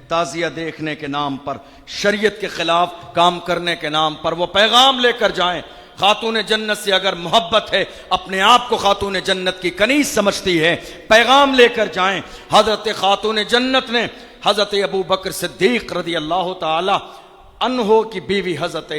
ताज़िया देखने के नाम पर, शरीयत के खिलाफ काम करने के नाम पर वो पैगाम लेकर जाएं। खातून जन्नत से अगर मोहब्बत है, अपने आप को खातून जन्नत की कनीज समझती है, पैगाम लेकर जाएं। हजरत खातून जन्नत ने हजरत अबू बकर सिद्दीक रज़ी अल्लाह ताला अन्हो की बीवी हजरत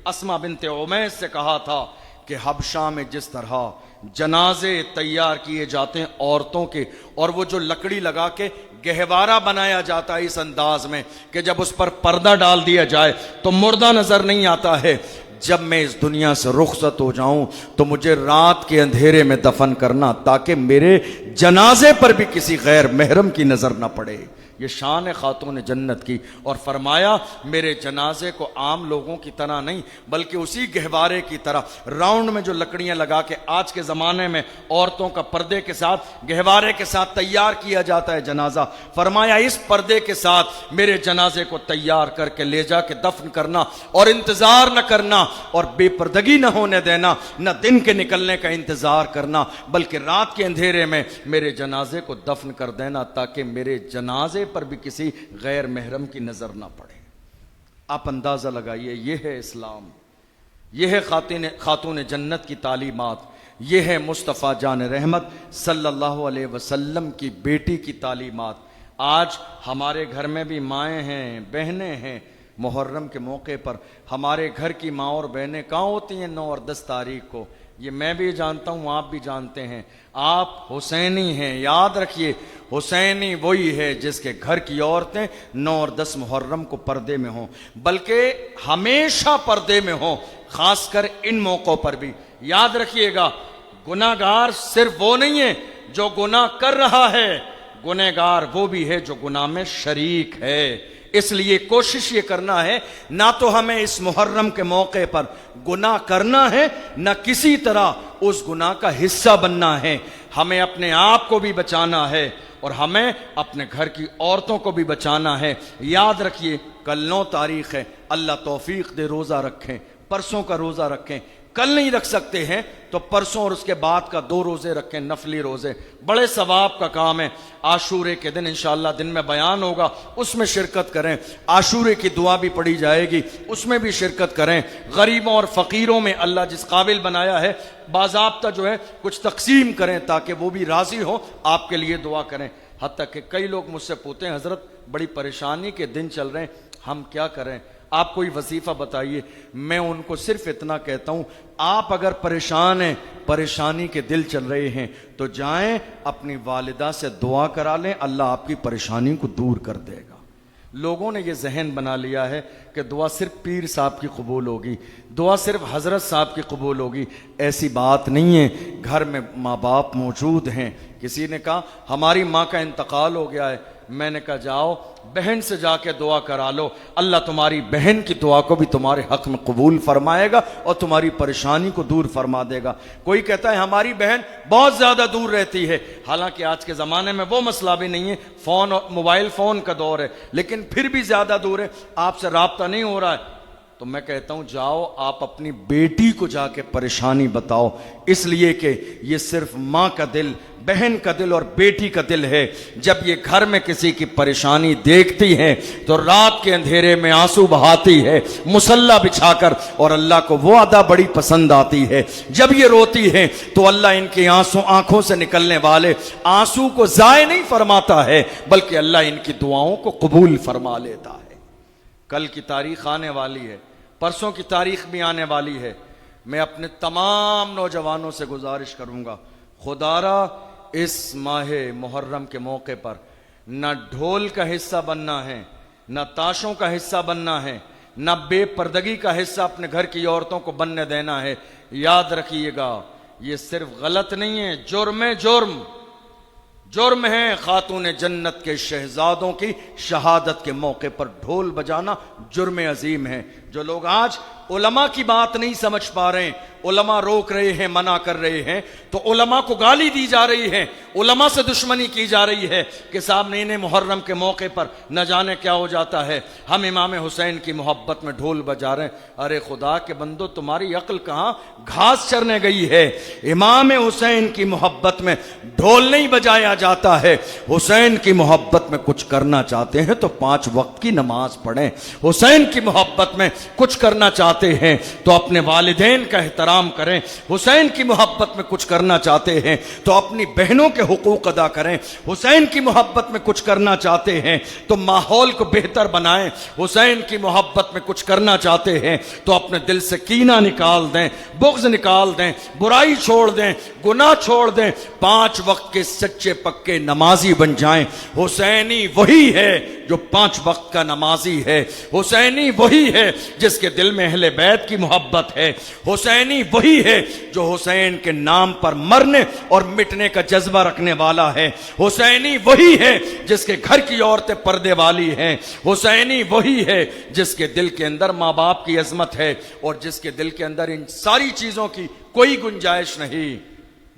अस्मा बिनते उमैस से कहा था कि हबशा में जिस तरह जनाजे तैयार किए जाते हैं औरतों के, और वो जो लकड़ी लगा के गहवारा बनाया जाता है इस अंदाज में कि जब उस पर पर्दा डाल दिया जाए तो मुर्दा नजर नहीं आता है, जब मैं इस दुनिया से रुखसत हो जाऊं तो मुझे रात के अंधेरे में दफन करना, ताकि मेरे जनाजे पर भी किसी गैर महरम की नजर न पड़े। ये शान है खातून जन्नत की। और फरमाया मेरे जनाजे को आम लोगों की तरह नहीं बल्कि उसी गहवारे की तरह राउंड में जो लकड़ियां लगा के आज के ज़माने में औरतों का पर्दे के साथ गहवारे के साथ तैयार किया जाता है जनाजा, फरमाया इस पर्दे के साथ मेरे जनाजे को तैयार करके ले जाके दफन करना और इंतज़ार न करना और बेपर्दगी न होने देना, न दिन के निकलने का इंतज़ार करना बल्कि रात के अंधेरे में मेरे जनाजे को दफन कर देना ताकि मेरे जनाजे पर भी किसी गैर महरम की नजर ना पड़े। आप अंदाजा लगाइए, यह है इस्लाम, यह है खातून जन्नत की तालीमात, यह है मुस्तफ़ा जान रहमत सल्लल्लाहु अलैहि वसल्लम की बेटी की तालीमात। आज हमारे घर में भी माएँ हैं, बहनें हैं। मुहर्रम के मौके पर हमारे घर की माँ और बहनें कहाँ होती हैं 9 और 10 तारीख को, ये मैं भी जानता हूँ, आप भी जानते हैं। आप हुसैनी हैं, याद रखिए हुसैनी वही है जिसके घर की औरतें 9 और 10 मुहर्रम को पर्दे में हों, बल्कि हमेशा पर्दे में हों, खासकर इन मौक़ों पर भी। याद रखिएगा गुनाहगार सिर्फ वो नहीं है जो गुनाह कर रहा है, गुनहगार वो भी है जो गुनाह में शरीक है। इसलिए कोशिश ये करना है ना तो हमें इस मुहर्रम के मौके पर गुनाह करना है, न किसी तरह उस गुनाह का हिस्सा बनना है। हमें अपने आप को भी बचाना है और हमें अपने घर की औरतों को भी बचाना है। याद रखिए कल 9 तारीख है, अल्लाह तौफीक दे रोज़ा रखें, परसों का रोज़ा रखें, कल नहीं रख सकते हैं तो परसों और उसके बाद का 2 रोज़े रखें, नफली रोज़े, बड़े सवाब का काम है। आशूरे के दिन इंशाअल्लाह दिन में बयान होगा, उसमें शिरकत करें। आशूरे की दुआ भी पढ़ी जाएगी, उसमें भी शिरकत करें। गरीबों और फ़कीरों में अल्लाह जिस काबिल बनाया है बाज़ाब्ता जो है कुछ तकसीम करें ताकि वो भी राज़ी हो, आपके लिए दुआ करें। हत्ता कि कई लोग मुझसे पूछते हैं हज़रत बड़ी परेशानी के दिन चल रहे हैं, हम क्या करें, आप कोई वजीफा बताइए। मैं उनको सिर्फ इतना कहता हूं, आप अगर परेशान हैं, परेशानी के दिल चल रहे हैं तो जाएं अपनी वालिदा से दुआ करा लें, अल्लाह आपकी परेशानी को दूर कर देगा। लोगों ने यह जहन बना लिया है कि दुआ सिर्फ पीर साहब की कबूल होगी, दुआ सिर्फ हजरत साहब की कबूल होगी। ऐसी बात नहीं है। घर में माँ बाप मौजूद हैं। किसी ने कहा हमारी माँ का इंतकाल हो गया है, मैंने कहा जाओ बहन से जाके दुआ करा लो, अल्लाह तुम्हारी बहन की दुआ को भी तुम्हारे हक में कबूल फरमाएगा और तुम्हारी परेशानी को दूर फरमा देगा। कोई कहता है हमारी बहन बहुत ज्यादा दूर रहती है, हालांकि आज के जमाने में वो मसला भी नहीं है, फोन और मोबाइल फोन का दौर है, लेकिन फिर भी ज्यादा दूर है, आपसे राब्ता नहीं हो रहा है। तो मैं कहता हूं जाओ आप अपनी बेटी को जाके परेशानी बताओ, इसलिए कि ये सिर्फ माँ का दिल, बहन का दिल और बेटी का दिल है। जब ये घर में किसी की परेशानी देखती है तो रात के अंधेरे में आंसू बहाती है मुसल्ला बिछाकर, और अल्लाह को वो अदा बड़ी पसंद आती है। जब ये रोती है तो अल्लाह इनकी आंखों से निकलने वाले आंसू को जाय नहीं फरमाता है, बल्कि अल्लाह इनकी दुआओं को कबूल फरमा लेता है। कल की तारीख आने वाली है, परसों की तारीख भी आने वाली है। मैं अपने तमाम नौजवानों से गुजारिश करूंगा, खुदारा इस माहे मुहर्रम के मौके पर न ढोल का हिस्सा बनना है, न ताशों का हिस्सा बनना है, न बेपर्दगी का हिस्सा अपने घर की औरतों को बनने देना है। याद रखिएगा ये सिर्फ गलत नहीं है, जुर्म है। खातून जन्नत के शहजादों की शहादत के मौके पर ढोल बजाना जुर्म अजीम है। जो लोग आज उलमा की बात नहीं समझ पा रहे हैं, उलमा रोक रहे हैं, मना कर रहे हैं, तो उलमा को गाली दी जा रही है, उलमा से दुश्मनी की जा रही है कि साहब महीने मुहर्रम के मौके पर न जाने क्या हो जाता है, हम इमाम हुसैन की मोहब्बत में ढोल बजा रहे हैं। अरे खुदा के बंदो, तुम्हारी अक्ल कहाँ घास चरने गई है? इमाम हुसैन की मोहब्बत में ढोल नहीं बजाया जाता है। हुसैन की मोहब्बत में कुछ करना चाहते हैं तो 5 वक्त की नमाज पढ़ें। हुसैन की मोहब्बत में कुछ करना चाहते हैं तो अपने वालिदैन का एहतराम करें। हुसैन की मोहब्बत में कुछ करना चाहते हैं तो अपनी बहनों के हुकूक अदा करें। हुसैन की मोहब्बत में कुछ करना चाहते हैं तो माहौल को बेहतर बनाएं। हुसैन की मोहब्बत में कुछ करना चाहते हैं तो अपने दिल से कीना निकाल दें, बुग़्ज़ निकाल दें, बुराई छोड़ दें, गुनाह छोड़ दें, 5 वक्त के सच्चे पक्के नमाजी बन जाएं। हुसैनी वही है जो 5 वक्त का नमाजी है। हुसैनी वही है जिसके दिल में अहले बैत की मोहब्बत है। हुसैनी वही है जो हुसैन के नाम पर मरने और मिटने का जज्बा रखने वाला है। हुसैनी वही है जिसके घर की औरतें पर्दे वाली हैं। हुसैनी वही है जिसके दिल के अंदर माँ बाप की अजमत है और जिसके दिल के अंदर इन सारी चीजों की कोई गुंजाइश नहीं।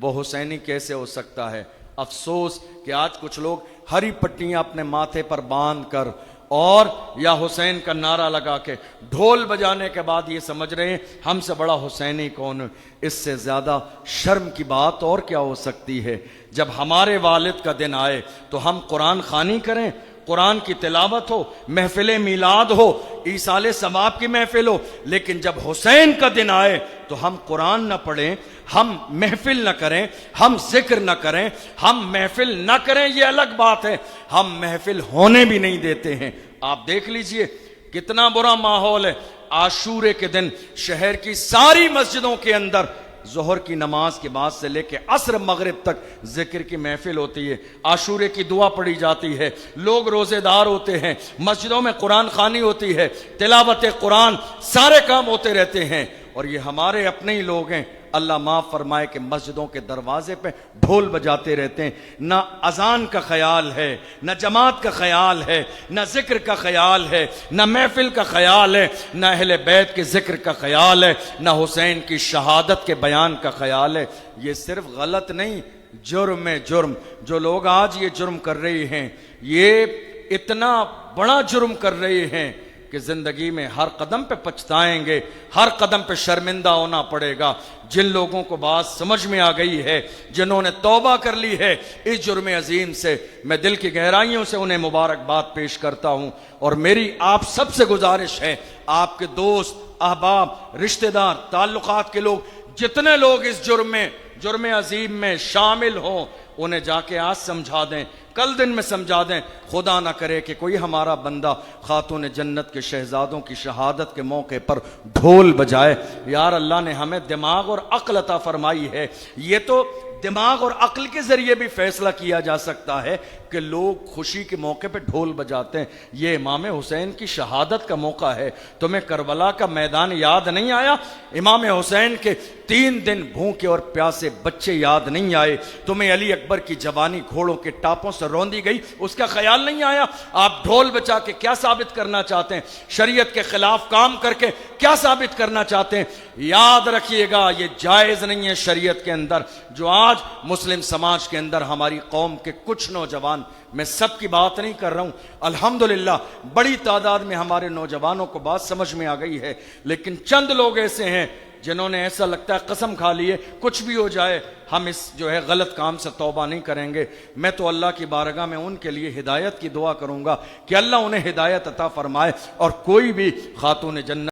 वो हुसैनी कैसे हो सकता है? अफसोस कि आज कुछ लोग हरी पट्टियां अपने माथे पर बांध कर और या हुसैन का नारा लगा के ढोल बजाने के बाद ये समझ रहे हैं हमसे बड़ा हुसैनी कौन है। इससे ज्यादा शर्म की बात और क्या हो सकती है? जब हमारे वालिद का दिन आए तो हम कुरान खानी करें, कुरान की तिलावत हो, महफिल मीलाद हो, ईसाले सवाब की महफिल हो, लेकिन जब हुसैन का दिन आए तो हम कुरान न पढ़ें, हम महफिल न करें, हम जिक्र न करें, हम महफिल न करें, ये अलग बात है, हम महफिल होने भी नहीं देते हैं। आप देख लीजिए कितना बुरा माहौल है। आशूरे के दिन शहर की सारी मस्जिदों के अंदर जोहर की नमाज के बाद से लेके असर मगरिब तक जिक्र की महफिल होती है, आशूरे की दुआ पढ़ी जाती है, लोग रोजेदार होते हैं, मस्जिदों में कुरान खानी होती है, तिलावत कुरान, सारे काम होते रहते हैं। और ये हमारे अपने ही लोग हैं, अल्लाह माफ फरमाए कि मस्जिदों के दरवाजे पे ढोल बजाते रहते हैं। ना अजान का ख्याल है, ना जमात का ख्याल है, ना जिक्र का ख्याल है, ना महफिल का ख्याल है, ना अहले बैत के जिक्र का ख्याल है, ना हुसैन की शहादत के बयान का ख्याल है। ये सिर्फ गलत नहीं, जुर्म है, जुर्म। जो लोग आज ये जुर्म कर रहे हैं, ये इतना बड़ा जुर्म कर रहे हैं कि जिंदगी में हर कदम पे पछताएंगे, हर कदम पे शर्मिंदा होना पड़ेगा। जिन लोगों को बात समझ में आ गई है, जिन्होंने तौबा कर ली है इस जुर्म अजीम से, मैं दिल की गहराइयों से उन्हें मुबारकबाद पेश करता हूं। और मेरी आप सबसे गुजारिश है, आपके दोस्त, अहबाब, रिश्तेदार, ताल्लुकात के लोग, जितने लोग इस जुर्म अजीम में शामिल हों, उन्हें जाके आज समझा दें, कल दिन में समझा दें। खुदा ना करे कि कोई हमारा बंदा खातून जन्नत के शहजादों की शहादत के मौके पर ढोल बजाए। यार अल्लाह ने हमें दिमाग और अक्ल अता फरमाई है, ये तो दिमाग और अक्ल के जरिए भी फैसला किया जा सकता है कि लोग खुशी के मौके पे ढोल बजाते हैं। ये इमाम हुसैन की शहादत का मौका है। तुम्हें करबला का मैदान याद नहीं आया? इमाम हुसैन के 3 दिन भूखे और प्यासे बच्चे याद नहीं आए? तुम्हें अली अकबर की जवानी घोड़ों के टापों से रौंदी गई, उसका ख्याल नहीं आया? आप ढोल बजा के क्या साबित करना चाहते हैं? शरीयत के खिलाफ काम करके क्या साबित करना चाहते हैं? याद रखिएगा, ये जायज नहीं है शरीयत के अंदर। जो आज मुस्लिम समाज के अंदर हमारी कौम के कुछ नौजवान, मैं सब की बात नहीं कर रहा हूं, अल्हम्दुलिल्लाह बड़ी तादाद में हमारे नौजवानों को बात समझ में आ गई है, लेकिन चंद लोग ऐसे हैं जिन्होंने ऐसा लगता है कसम खा ली है कुछ भी हो जाए हम इस जो है गलत काम से तौबा नहीं करेंगे। मैं तो अल्लाह की बारगाह में उनके लिए हिदायत की दुआ करूंगा कि अल्लाह उन्हें हिदायत अता फरमाए और कोई भी खातून जन्नत